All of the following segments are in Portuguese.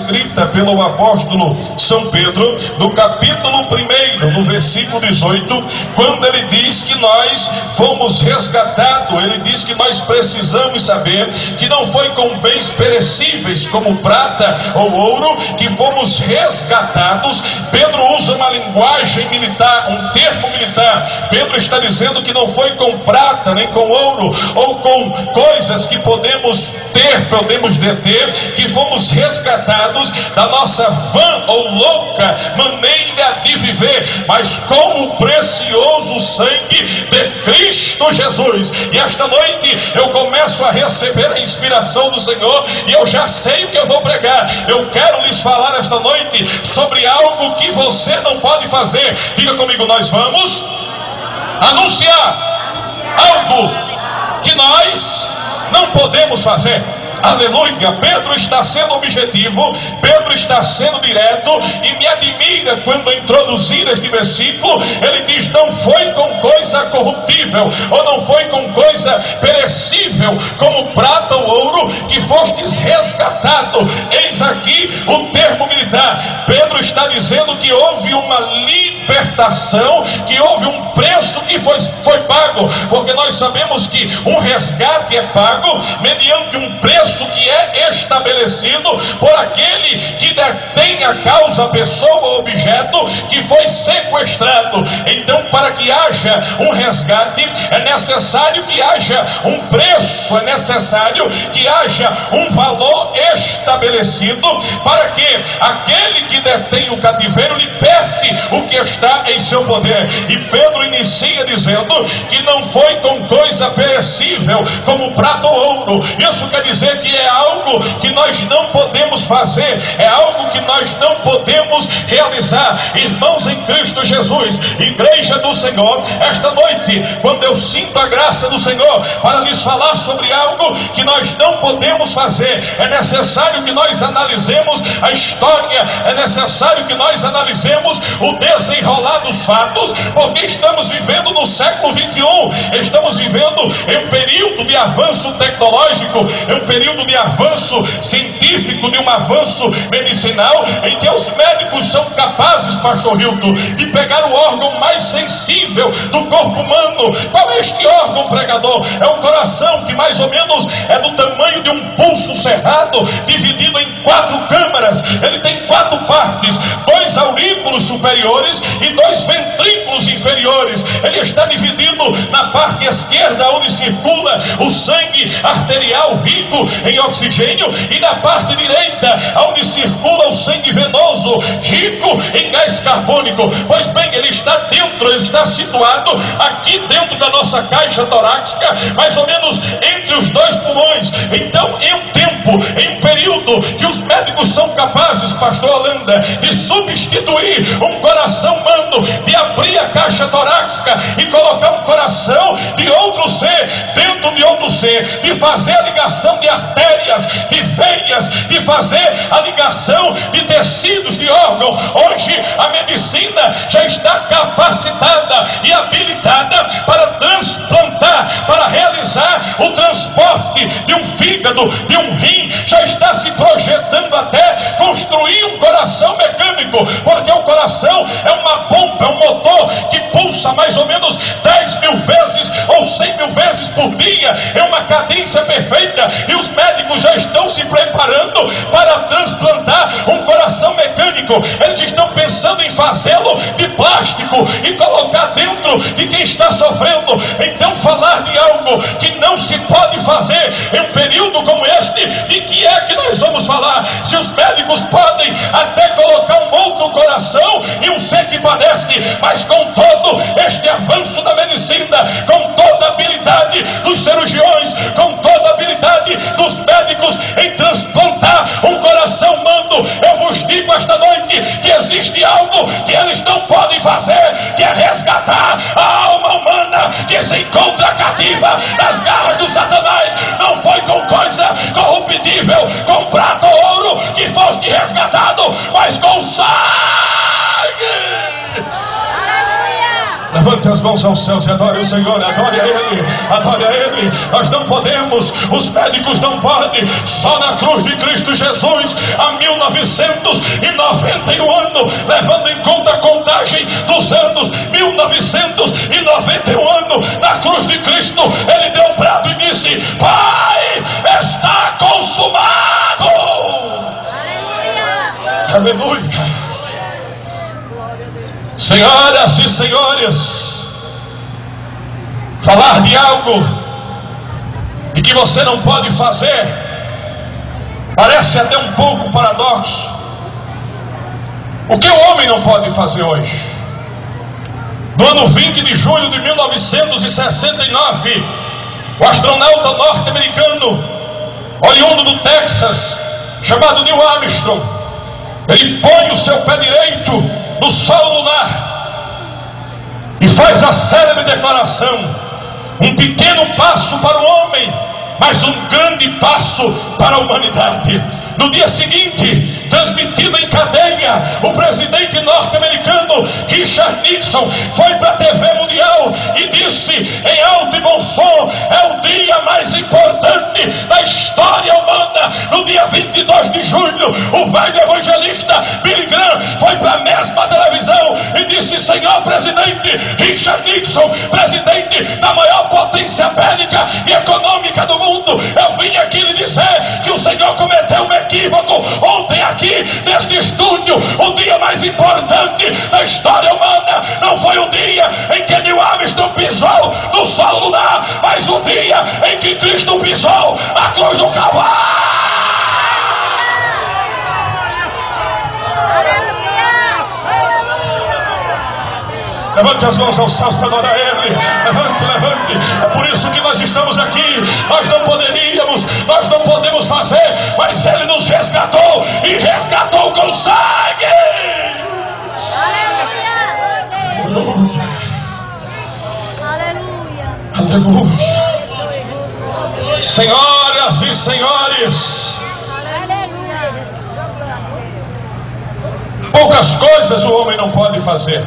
escrita pelo apóstolo São Pedro, no capítulo 1, no versículo 18, quando ele diz que nós fomos resgatados. Ele diz que nós precisamos saber que não foi com bens perecíveis como prata ou ouro que fomos resgatados. Pedro usa uma linguagem militar, um termo militar. Pedro está dizendo que não foi com prata nem com ouro ou com coisas que podemos ter, podemos deter, que fomos resgatados da nossa vã ou louca maneira de viver, mas com o precioso sangue de Cristo Jesus. E esta noite eu começo a receber a inspiração do Senhor e eu já sei o que eu vou pregar. Eu quero lhes falar esta noite sobre algo que você não pode fazer. Diga comigo, nós vamos anunciar algo que nós não podemos fazer. Aleluia. Pedro está sendo objetivo, Pedro está sendo direto, e me admira quando introduzir este versículo, ele diz: não foi com coisa corruptível, ou não foi com coisa perecível, como prata ou ouro, que fostes resgatado. Eis aqui o termo militar. Pedro está dizendo que houve uma libertação, que houve um preço que foi pago, porque nós sabemos que um resgate é pago mediante um preço que é estabelecido por aquele que detém a causa, a pessoa ou objeto que foi sequestrado. Então, para que haja um resgate, é necessário que haja um preço, é necessário que haja um valor estabelecido, para que aquele que detém o cativeiro liberte o que está em seu poder. E Pedro inicia dizendo que não foi com coisa perecível, como prata ou ouro. Isso quer dizer que é algo que nós não podemos fazer, é algo que nós não podemos realizar. Irmãos em Cristo Jesus, igreja do Senhor, esta noite, quando eu sinto a graça do Senhor para lhes falar sobre algo que nós não podemos fazer, é necessário que nós analisemos a história, é necessário que nós analisemos o desenrolar dos fatos, porque estamos vivendo no século 21, estamos vivendo em um período de avanço tecnológico, em um período de avanço científico, de um avanço medicinal, em que os médicos são capazes, pastor Hilton, de pegar o órgão mais sensível do corpo humano. Qual é este órgão, pregador? É o coração, que mais ou menos é do tamanho de um pulso cerrado, dividido em 4 câmaras. Ele tem 4 partes, 2 aurículos superiores e 2 ventrículos inferiores. Ele está dividido na parte esquerda, onde circula o sangue arterial rico em oxigênio, e na parte direita, onde circula o sangue venoso rico em gás carbônico. Pois bem, ele está dentro, ele está situado aqui dentro da nossa caixa torácica, mais ou menos entre os 2 pulmões. Então, em um tempo, em um período que os médicos são capazes, pastor Holanda, de substituir um coração humano, de abrir a caixa torácica e colocar um coração de outro ser dentro de outro ser, de fazer a ligação de artérias, de veias, de fazer a ligação de tecidos, de órgão. Hoje a medicina já está capacitada e habilitada para transplantar, para realizar o transporte de um fígado, de um rim. Já está se projetando até construir um coração mecânico, porque o coração é uma bomba, é um motor que pulsa mais ou menos 10.000 vezes ou 100.000 vezes por dia, é uma cadência perfeita, e os médicos já estão se preparando para transplantar um coração mecânico. Eles estão pensando em fazê-lo de plástico e colocar dentro de quem está sofrendo. Então, falar de algo que não se pode fazer em um período como este, de que é que nós vamos falar? Se os médicos podem até colocar um outro coração em um ser que padece, mas com todo este avanço da medicina, com toda a habilidade dos cirurgiões, com toda a habilidade dos médicos em transplantar um coração humano, eu vos digo esta noite que existe algo que eles não podem fazer, que é resgatar a alma humana que se encontra cativa nas garras do Satanás. Não foi com coisa corruptível, com prata ou ouro que foste resgatado, mas com sangue. Levante as mãos aos céus e adore o Senhor, adore a Ele, adore a Ele. Nós não podemos, os médicos não podem, só na cruz de Cristo Jesus, há 1991 anos, levando em conta a contagem dos anos, 1991 anos, na cruz de Cristo, Ele deu um brado e disse: Pai, está consumado. Aleluia. Senhoras e senhores, falar de algo e que você não pode fazer parece até um pouco paradoxo. O que o homem não pode fazer hoje? No ano 20 de julho de 1969, o astronauta norte-americano, oriundo do Texas, chamado Neil Armstrong, ele põe o seu pé direito no solo lunar e faz a célebre declaração: um pequeno passo para o homem, mas um grande passo para a humanidade. No dia seguinte, transmitido em cadeia, o presidente norte-americano Richard Nixon foi para a TV mundial e disse em alto e bom som: é o dia mais importante da história humana. No dia 22 de julho, o velho evangelista Billy Graham foi para a mesma televisão e disse: senhor presidente Richard Nixon, presidente da maior potência bélica e econômica do mundo, eu vim aqui lhe dizer que o senhor cometeu um equívoco ontem aqui neste estúdio. O dia mais importante da história humana não foi o dia em que Neil Armstrong pisou no solo lunar, mas o dia em que Cristo pisou a cruz do Calvário. Levante as mãos aos céus para adorar Ele. Levante, levante. É por isso que nós estamos aqui. Nós não poderíamos, nós não podemos fazer, mas Ele nos resgatou e resgatou com sangue. Aleluia. Aleluia. Aleluia. Senhoras e senhores, poucas coisas o homem não pode fazer.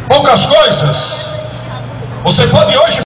Poucas coisas. Você pode hoje